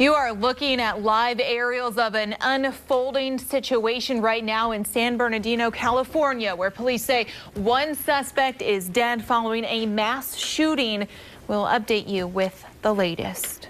You are looking at live aerials of an unfolding situation right now in San Bernardino, California, where police say one suspect is dead following a mass shooting. We'll update you with the latest.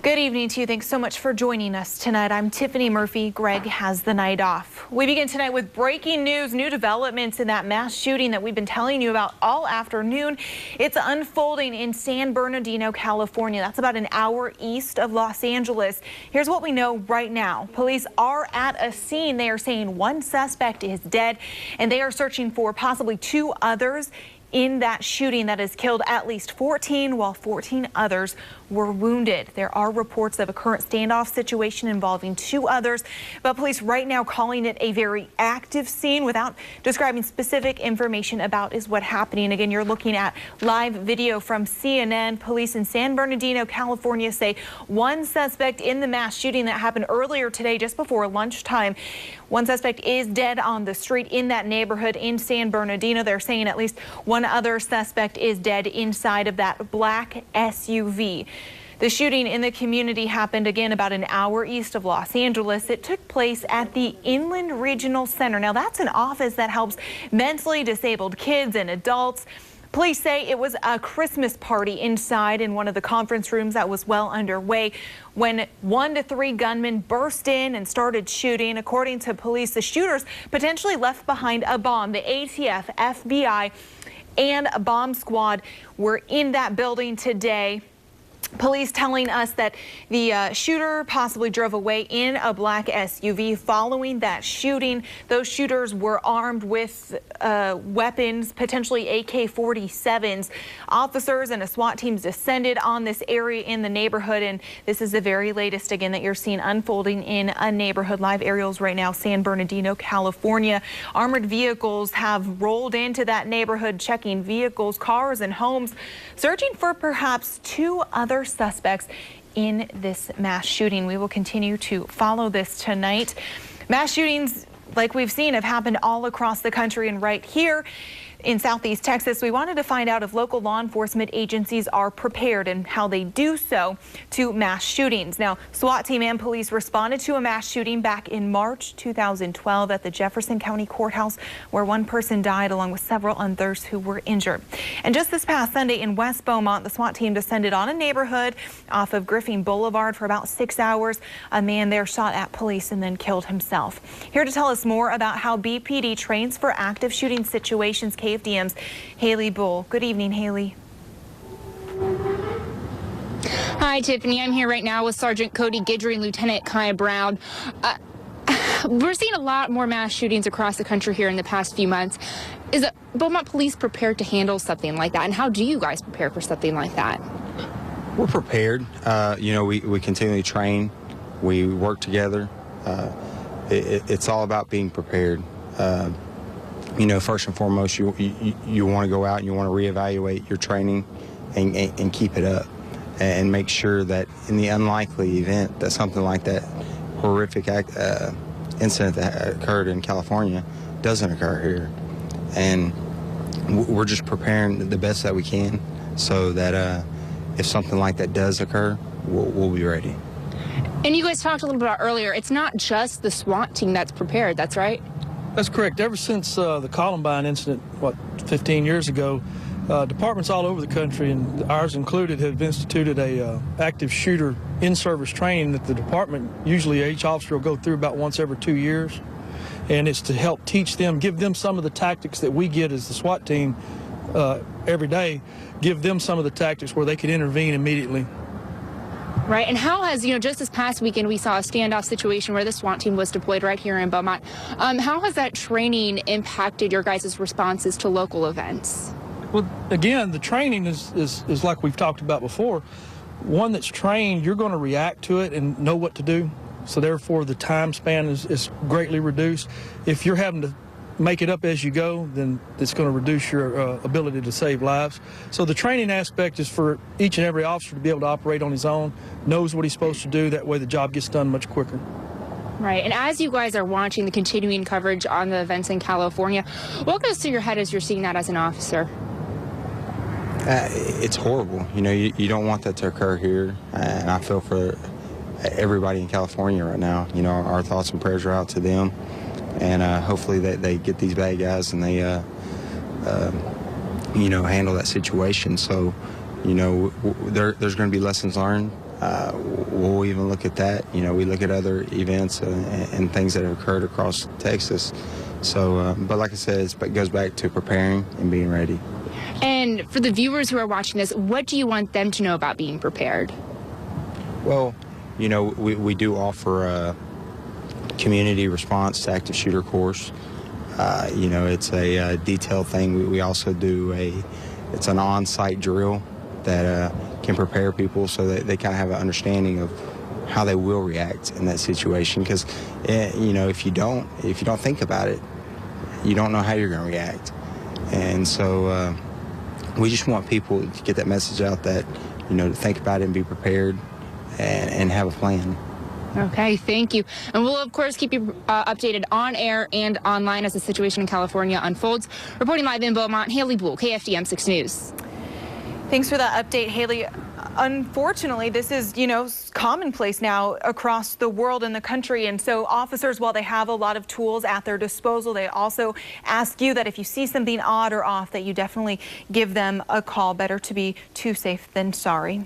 Good evening to you. Thanks so much for joining us tonight. I'm Tiffany Murphy. Greg has the night off. We begin tonight with breaking news, new developments in that mass shooting that we've been telling you about all afternoon. It's unfolding in San Bernardino, California. That's about an hour east of Los Angeles. Here's what we know right now. Police are at a scene. They are saying one suspect is dead, and they are searching for possibly two others in that shooting that has killed at least 14, while 14 others were wounded. There are reports of a current standoff situation involving two others, but police right now calling it a very active scene without describing specific information about is what happening. Again, you're looking at live video from CNN. Police in San Bernardino, California say one suspect in the mass shooting that happened earlier today just before lunchtime. One suspect is dead on the street in that neighborhood in San Bernardino. They're saying at least one other suspect is dead inside of that black SUV. The shooting in the community happened again about an hour east of Los Angeles. It took place at the Inland Regional Center. Now, that's an office that helps mentally disabled kids and adults. Police say it was a Christmas party inside in one of the conference rooms that was well underway when 1 to 3 gunmen burst in and started shooting. According to police, the shooters potentially left behind a bomb. The ATF, FBI, and a bomb squad were in that building today. Police telling us that the shooter possibly drove away in a black SUV following that shooting. Those shooters were armed with weapons, potentially AK-47s. Officers and a SWAT team descended on this area in the neighborhood, and this is the very latest again that you're seeing unfolding in a neighborhood. Live aerials right now, San Bernardino, California. Armored vehicles have rolled into that neighborhood, checking vehicles, cars, and homes, searching for perhaps two other suspects in this mass shooting. We will continue to follow this tonight. Mass shootings, like we've seen, have happened all across the country, and right here in Southeast Texas, we wanted to find out if local law enforcement agencies are prepared and how they do so to mass shootings. Now, SWAT team and police responded to a mass shooting back in March 2012 at the Jefferson County Courthouse, where one person died along with several others who were injured. And just this past Sunday in West Beaumont, the SWAT team descended on a neighborhood off of Griffin Boulevard for about 6 hours. A man there shot at police and then killed himself. Here to tell us more about how BPD trains for active shooting situations, KFDM's Haley Bull. Good evening, Haley. Hi, Tiffany. I'm here right now with Sergeant Cody Guidry and Lieutenant Kai Brown. We're seeing a lot more mass shootings across the country here in the past few months. Is Beaumont Police prepared to handle something like that? And how do you guys prepare for something like that? We're prepared. We continually train. We work together. It's all about being prepared. First and foremost, you want to go out and you want to reevaluate your training and keep it up and make sure that in the unlikely event that something like that horrific incident that occurred in California doesn't occur here. And we're just preparing the best that we can so that if something like that does occur, we'll be ready. And you guys talked a little bit about earlier, it's not just the SWAT team that's prepared, that's right? That's correct. Ever since the Columbine incident, 15 years ago, departments all over the country, and ours included, have instituted a active shooter in-service training that the department, usually each officer will go through about once every 2 years. And it's to help teach them, give them some of the tactics that we get as the SWAT team every day, give them some of the tactics where they can intervene immediately. Right, and how has, just this past weekend we saw a standoff situation where the SWAT team was deployed right here in Beaumont. How has that training impacted your guys' responses to local events? Well, again, the training is like we've talked about before. One that's trained, you're going to react to it and know what to do. So therefore, the time span is greatly reduced. If you're having to make it up as you go, then it's going to reduce your ability to save lives. So the training aspect is for each and every officer to be able to operate on his own, knows what he's supposed to do. That way the job gets done much quicker. Right, and as you guys are watching the continuing coverage on the events in California, what goes through your head as you're seeing that as an officer? It's horrible. You know, you don't want that to occur here, and I feel for everybody in California right now. You know, our thoughts and prayers are out to them, and hopefully they get these bad guys and they, you know, handle that situation. So, you know, there's going to be lessons learned. We'll even look at that. You know, we look at other events and things that have occurred across Texas. So, but like I said, it goes back to preparing and being ready. And for the viewers who are watching this, what do you want them to know about being prepared? Well, you know, we do offer a community response to active shooter course. You know, it's a detailed thing. We also do it's an on-site drill that can prepare people so that they kind of have an understanding of how they will react in that situation. Because, you know, if you don't think about it, you don't know how you're going to react. And so we just want people to get that message out that, you know, to think about it and be prepared and have a plan. Okay, thank you. And we'll, of course, keep you updated on air and online as the situation in California unfolds. Reporting live in Beaumont, Haley Buell, KFDM 6 News. Thanks for that update, Haley. Unfortunately, this is, you know, commonplace now across the world and the country. And so officers, while they have a lot of tools at their disposal, they also ask you that if you see something odd or off, that you definitely give them a call. Better to be too safe than sorry.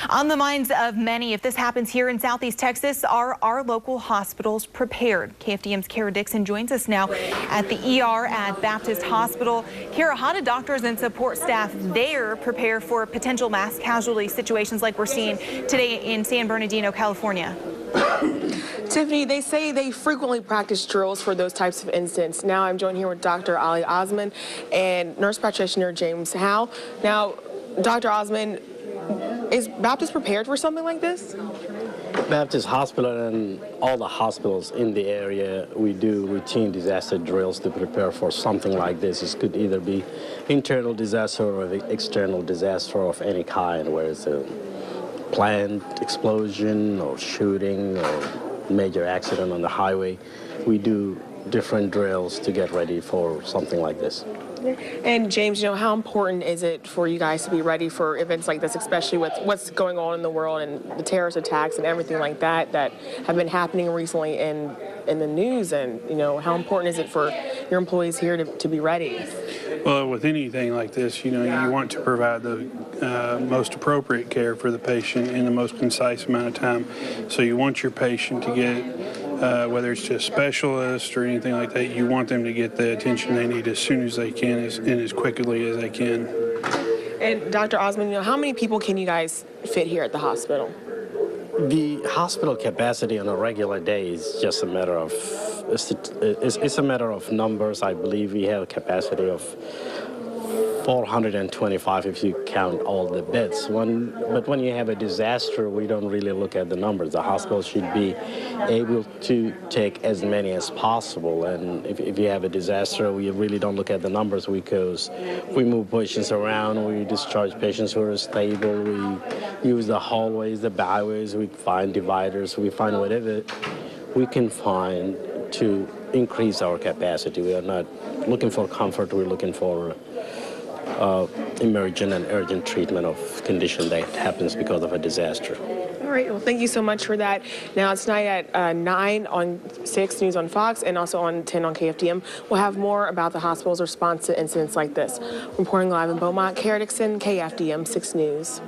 On the minds of many, if this happens here in Southeast Texas, are our local hospitals prepared? KFDM's Kara Dixon joins us now at the ER at Baptist Hospital. Kara, how do doctors and support staff there prepare for potential mass casualty situations like we're seeing today in San Bernardino, California? Tiffany, they say they frequently practice drills for those types of incidents. Now I'm joined here with Dr. Ali Osman and nurse practitioner James Howe. Now, Dr. Osman, is Baptist prepared for something like this? Baptist Hospital and all the hospitals in the area, we do routine disaster drills to prepare for something like this. It could either be internal disaster or external disaster of any kind, where it's a planned explosion or shooting or major accident on the highway. We do different drills to get ready for something like this. And James, you know, how important is it for you guys to be ready for events like this, especially with what's going on in the world and the terrorist attacks and everything like that that have been happening recently in the news? And, you know, how important is it for your employees here to be ready? Well, with anything like this, you know, you want to provide the most appropriate care for the patient in the most concise amount of time. So you want your patient to get whether it's to a specialist or anything like that, you want them to get the attention they need as soon as they can and as quickly as they can. And Dr. Osman, you know, how many people can you guys fit here at the hospital? The hospital capacity on a regular day is just a matter of, it's a matter of numbers. I believe we have a capacity of 425 if you count all the beds. But when you have a disaster, we don't really look at the numbers. The hospital should be able to take as many as possible. And if you have a disaster, we really don't look at the numbers because we move patients around, we discharge patients who are stable, we use the hallways, the byways, we find dividers, we find whatever we can find to increase our capacity. We are not looking for comfort, we're looking for emergent and urgent treatment of condition that happens because of a disaster. All right, well, thank you so much for that. Now, it's tonight at 9 on 6 News on Fox and also on 10 on KFDM. We'll have more about the hospital's response to incidents like this. Reporting live in Beaumont, Kara Dixon, KFDM 6 News.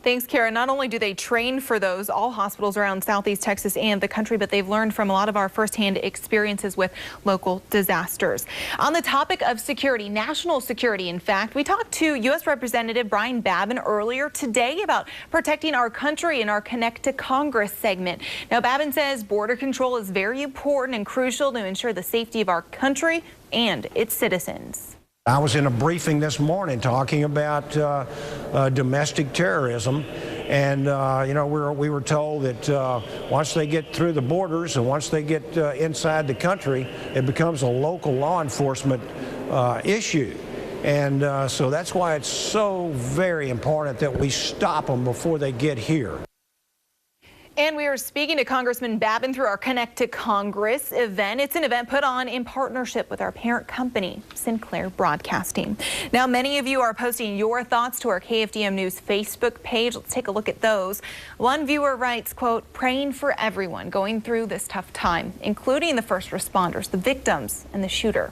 Thanks, Kara. Not only do they train for those, all hospitals around Southeast Texas and the country, but they've learned from a lot of our firsthand experiences with local disasters. On the topic of security, national security, in fact, we talked to U.S. Representative Brian Babin earlier today about protecting our country in our Connect to Congress segment. Now, Babin says border control is very important and crucial to ensure the safety of our country and its citizens. I was in a briefing this morning talking about domestic terrorism, and you know, we were told that once they get through the borders and once they get inside the country, it becomes a local law enforcement issue. And so that's why it's so very important that we stop them before they get here. And we are speaking to Congressman Babin through our Connect to Congress event. It's an event put on in partnership with our parent company, Sinclair Broadcasting. Now, many of you are posting your thoughts to our KFDM News Facebook page. Let's take a look at those. One viewer writes, quote, praying for everyone going through this tough time, including the first responders, the victims, and the shooter.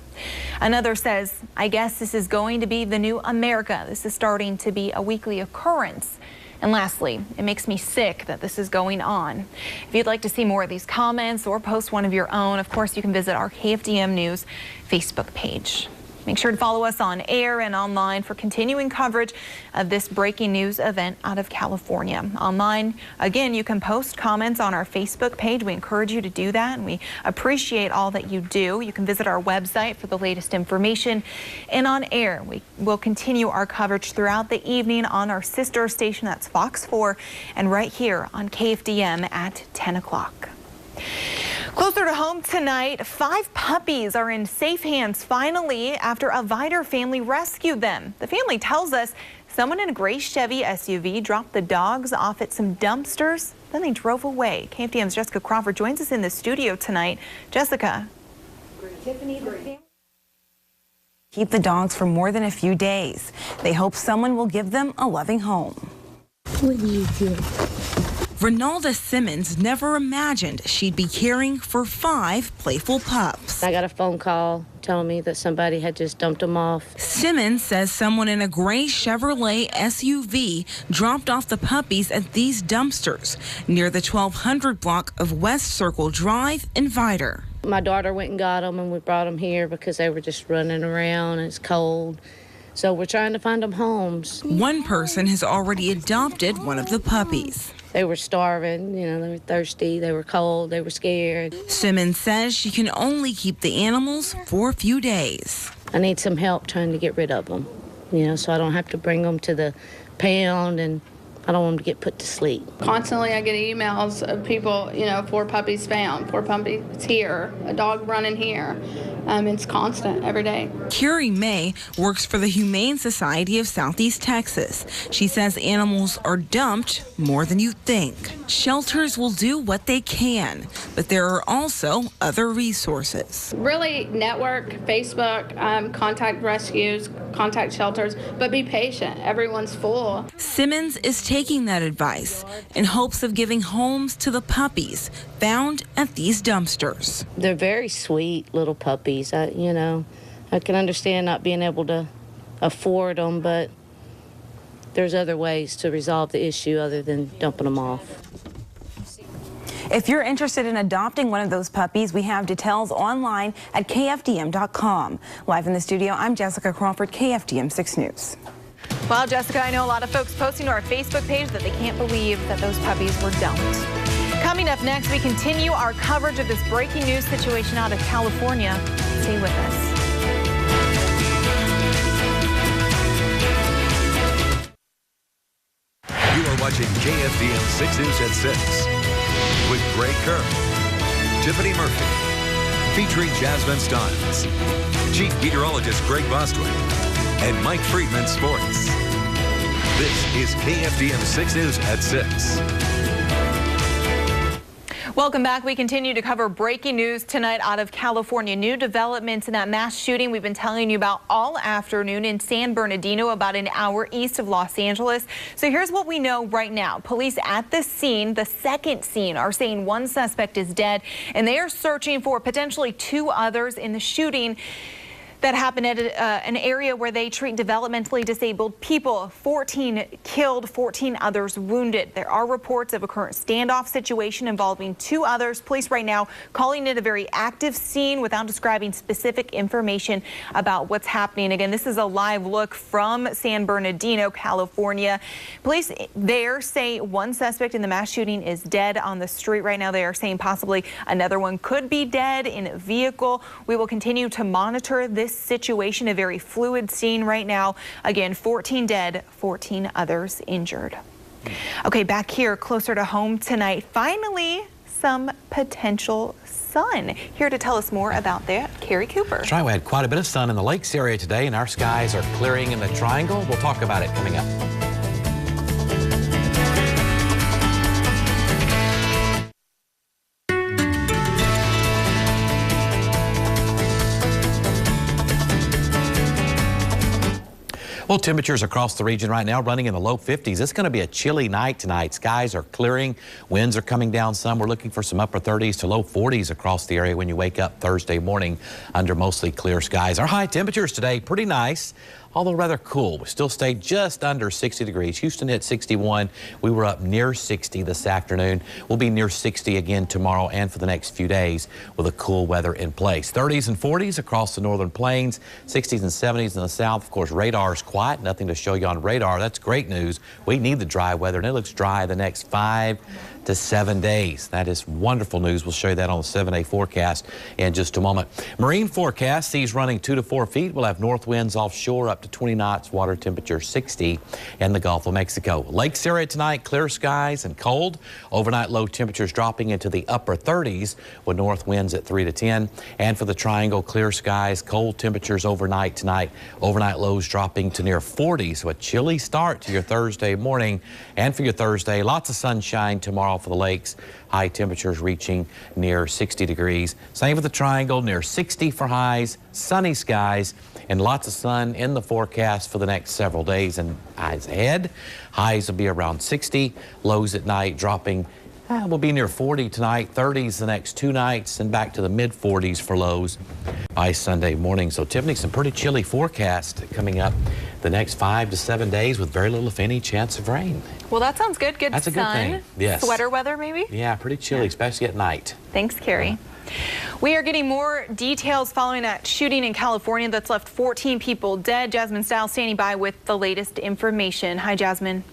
Another says, I guess this is going to be the new America. This is starting to be a weekly occurrence. And lastly, it makes me sick that this is going on. If you'd like to see more of these comments or post one of your own, of course, you can visit our KFDM News Facebook page. Make sure to follow us on air and online for continuing coverage of this breaking news event out of California. Online, again, you can post comments on our Facebook page. We encourage you to do that, and we appreciate all that you do. You can visit our website for the latest information. And on air, we will continue our coverage throughout the evening on our sister station, that's Fox 4, and right here on KFDM at 10 o'clock. Closer to home tonight, 5 puppies are in safe hands finally after a Vider family rescued them. The family tells us someone in a gray Chevy SUV dropped the dogs off at some dumpsters, then they drove away. KFDM's Jessica Crawford joins us in the studio tonight. Jessica. Keep the dogs for more than a few days. They hope someone will give them a loving home. What do you do? Renalda Simmons never imagined she'd be caring for 5 playful pups. I got a phone call telling me that somebody had just dumped them off. Simmons says someone in a gray Chevrolet SUV dropped off the puppies at these dumpsters near the 1200 block of West Circle Drive in Vider. My daughter went and got them, and we brought them here because they were just running around and it's cold. So we're trying to find them homes. One person has already adopted one of the puppies. They were starving, you know, they were thirsty, they were cold, they were scared. Simmons says she can only keep the animals for a few days. I need some help trying to get rid of them, you know, so I don't have to bring them to the pound, and I don't want them to get put to sleep. Constantly I get emails of people, you know, 4 puppies found, 4 puppies here, a dog running here. It's constant every day. Carrie May works for the Humane Society of Southeast Texas. She says animals are dumped more than you think. Shelters will do what they can, but there are also other resources. Really network, Facebook, contact rescues, contact shelters, but be patient. Everyone's full. Simmons is taking that advice in hopes of giving homes to the puppies found at these dumpsters. They're very sweet little puppies. I can understand not being able to afford them, but there's other ways to resolve the issue other than dumping them off. If you're interested in adopting one of those puppies, we have details online at KFDM.com. Live in the studio, I'm Jessica Crawford, KFDM 6 News. Well, Jessica, I know a lot of folks posting to our Facebook page that they can't believe that those puppies were dumped. Coming up next, we continue our coverage of this breaking news situation out of California. Stay with us. You are watching KFDM 6 News at 6 with Greg Kerr, Tiffany Murphy, featuring Jasmine Steins, Chief Meteorologist Greg Bostwick, and Mike Friedman Sports. This is KFDM 6 News at 6. Welcome back. We continue to cover breaking news tonight out of California. New developments in that mass shooting we've been telling you about all afternoon in San Bernardino, about an hour east of Los Angeles. So here's what we know right now. Police at the scene, the second scene, are saying 1 suspect is dead, and they are searching for potentially 2 others in the shooting that happened at an area where they treat developmentally disabled people. 14 killed, 14 others wounded. There are reports of a current standoff situation involving 2 others. Police right now calling it a very active scene without describing specific information about what's happening. Again, this is a live look from San Bernardino, California. Police there say 1 suspect in the mass shooting is dead on the street right now. They are saying possibly another one could be dead in a vehicle. We will continue to monitor this situation, a very fluid scene right now. Again, 14 dead, 14 others injured. Okay, back here closer to home tonight, finally some potential sun. Here to tell us more about that, Carrie Cooper. That's right, we had quite a bit of sun in the lakes area today, and our skies are clearing in the triangle. We'll talk about it coming up. Well, temperatures across the region right now running in the low 50s. It's going to be a chilly night tonight. Skies are clearing. Winds are coming down some. We're looking for some upper 30s to low 40s across the area when you wake up Thursday morning under mostly clear skies. Our high temperatures today, pretty nice, although rather cool. We still stayed just under 60 degrees. Houston hit 61. We were up near 60 this afternoon. We'll be near 60 again tomorrow and for the next few days with the cool weather in place. 30s and 40s across the northern plains, 60s and 70s in the south. Of course, radar's quiet. Nothing to show you on radar. That's great news. We need the dry weather, and it looks dry the next 5 to 7 days. That is wonderful news. We'll show you that on the 7-day forecast in just a moment. Marine forecast sees running 2 to 4 feet. We'll have north winds offshore up to 20 knots, water temperature 60 in the Gulf of Mexico. Lakes area tonight, clear skies and cold. Overnight low temperatures dropping into the upper 30s with north winds at 3 to 10. And for the Triangle, clear skies, cold temperatures overnight tonight. Overnight lows dropping to near 40, so a chilly start to your Thursday morning. And for your Thursday, lots of sunshine tomorrow for the lakes. High temperatures reaching near 60 degrees. Same with the Triangle, near 60 for highs, sunny skies, and lots of sun in the forecast for the next several days. And eyes ahead, highs will be around 60, lows at night dropping. We'll be near 40 tonight, 30s the next 2 nights, and back to the mid-40s for lows by Sunday morning. So, Tiffany, some pretty chilly forecast coming up the next 5 to 7 days with very little, if any, chance of rain. Well, that sounds good. Good That's sun. a good thing. Yes. Sweater weather, maybe? Yeah, pretty chilly, especially at night. Thanks, Carrie. We are getting more details following that shooting in California that's left 14 people dead. Jasmine Stiles standing by with the latest information. Hi, Jasmine.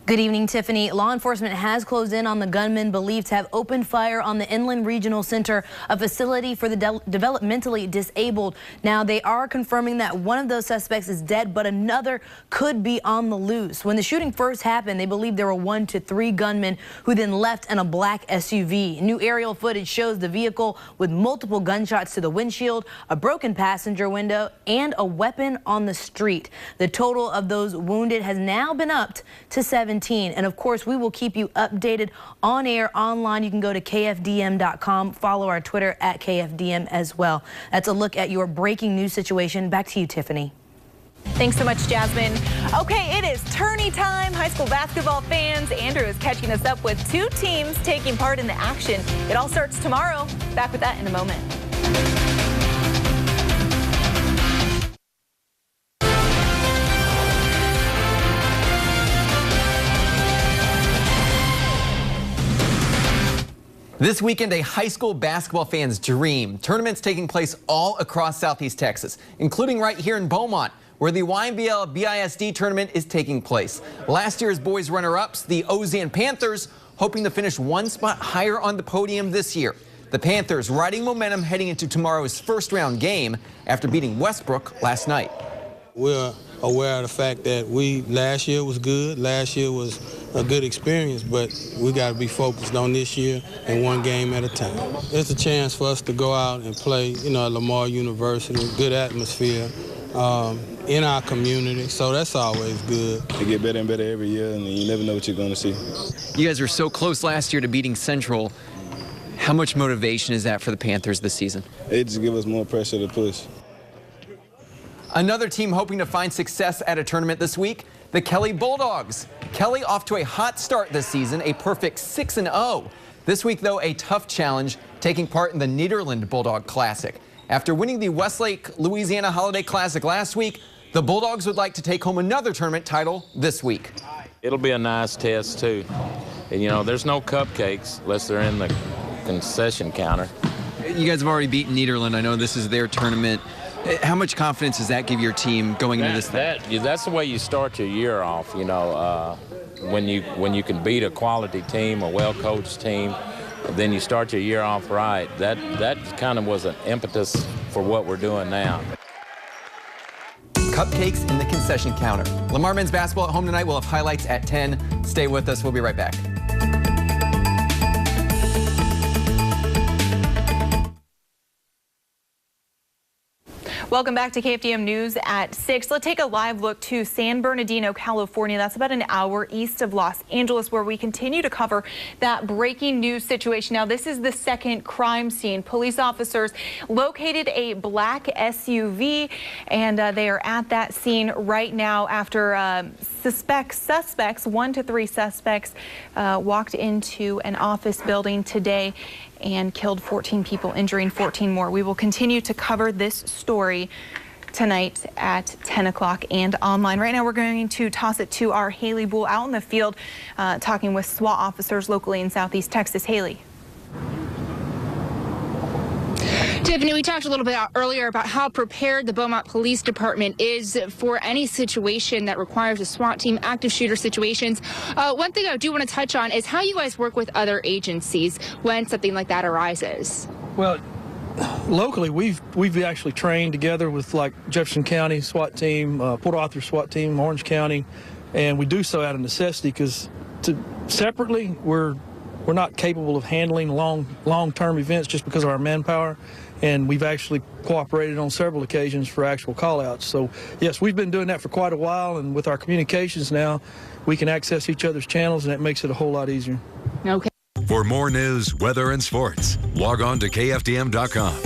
Good evening, Tiffany. Law enforcement has closed in on the gunman believed to have opened fire on the Inland Regional Center, a facility for the developmentally disabled. Now, they are confirming that one of those suspects is dead, but another could be on the loose. When the shooting first happened, they believed there were 1 to 3 gunmen who then left in a black SUV. New aerial footage shows the vehicle with multiple gunshots to the windshield, a broken passenger window, and a weapon on the street. The total of those wounded has now been upped to 17. And of course, we will keep you updated on air, online. You can go to KFDM.com, follow our Twitter at KFDM as well. That's a look at your breaking news situation. Back to you, Tiffany. Thanks so much, Jasmine. Okay, it is tourney time. High school basketball fans, Andrew is catching us up with 2 teams taking part in the action. It all starts tomorrow. Back with that in a moment. This weekend, a high school basketball fan's dream. Tournaments taking place all across Southeast Texas, including right here in Beaumont, where the YMBL BISD tournament is taking place. Last year's boys runner-ups, the Ozan Panthers, hoping to finish 1 spot higher on the podium this year. The Panthers riding momentum heading into tomorrow's first-round game after beating Westbrook last night. We're aware of the fact that last year was good. Last year was a good experience, but we got to be focused on this year and 1 game at a time. It's a chance for us to go out and play, at Lamar University, good atmosphere in our community, so that's always good. They get better and better every year, and you never know what you're going to see. You guys were so close last year to beating Central. How much motivation is that for the Panthers this season? It just gives us more pressure to push. Another team hoping to find success at a tournament this week, the Kelly Bulldogs. Kelly off to a hot start this season, a perfect 6-0. This week, though, a tough challenge, taking part in the Nederland Bulldog Classic. After winning the Westlake, Louisiana Holiday Classic last week, the Bulldogs would like to take home another tournament title this week. It'll be a nice test, too. And, there's no cupcakes unless they're in the concession counter. You guys have already beaten Nederland. I know this is their tournament. How much confidence does that give your team going into this thing? That's the way you start your year off, when you can beat a quality team, a well-coached team, then you start your year off right. That kind of was an impetus for what we're doing now. Cupcakes in the concession counter. Lamar men's basketball at home tonight. We'll have highlights at 10. Stay with us. We'll be right back. Welcome back to KFDM News at 6. Let's take a live look to San Bernardino, California. That's about an hour east of Los Angeles, where we continue to cover that breaking news situation. Now, this is the second crime scene. Police officers located a black SUV, and they are at that scene right now after suspects, 1 to 3 suspects, walked into an office building today and killed 14 people, injuring 14 more. We will continue to cover this story tonight at 10 o'clock and online. Right now, we're going to toss it to our Haley Bull out in the field, talking with SWAT officers locally in Southeast Texas. Haley. Tiffany, we talked a little bit earlier about how prepared the Beaumont Police Department is for any situation that requires a SWAT team, active shooter situations. One thing I do want to touch on is how you guys work with other agencies when something like that arises. Well, locally, we've actually trained together with like Jefferson County SWAT team, Port Arthur SWAT team, Orange County, and we do so out of necessity because separately we're not capable of handling long-term events just because of our manpower, and we've actually cooperated on several occasions for actual call-outs. So, yes, we've been doing that for quite a while, and with our communications now, we can access each other's channels, and that makes it a whole lot easier. Okay. For more news, weather, and sports, log on to KFDM.com.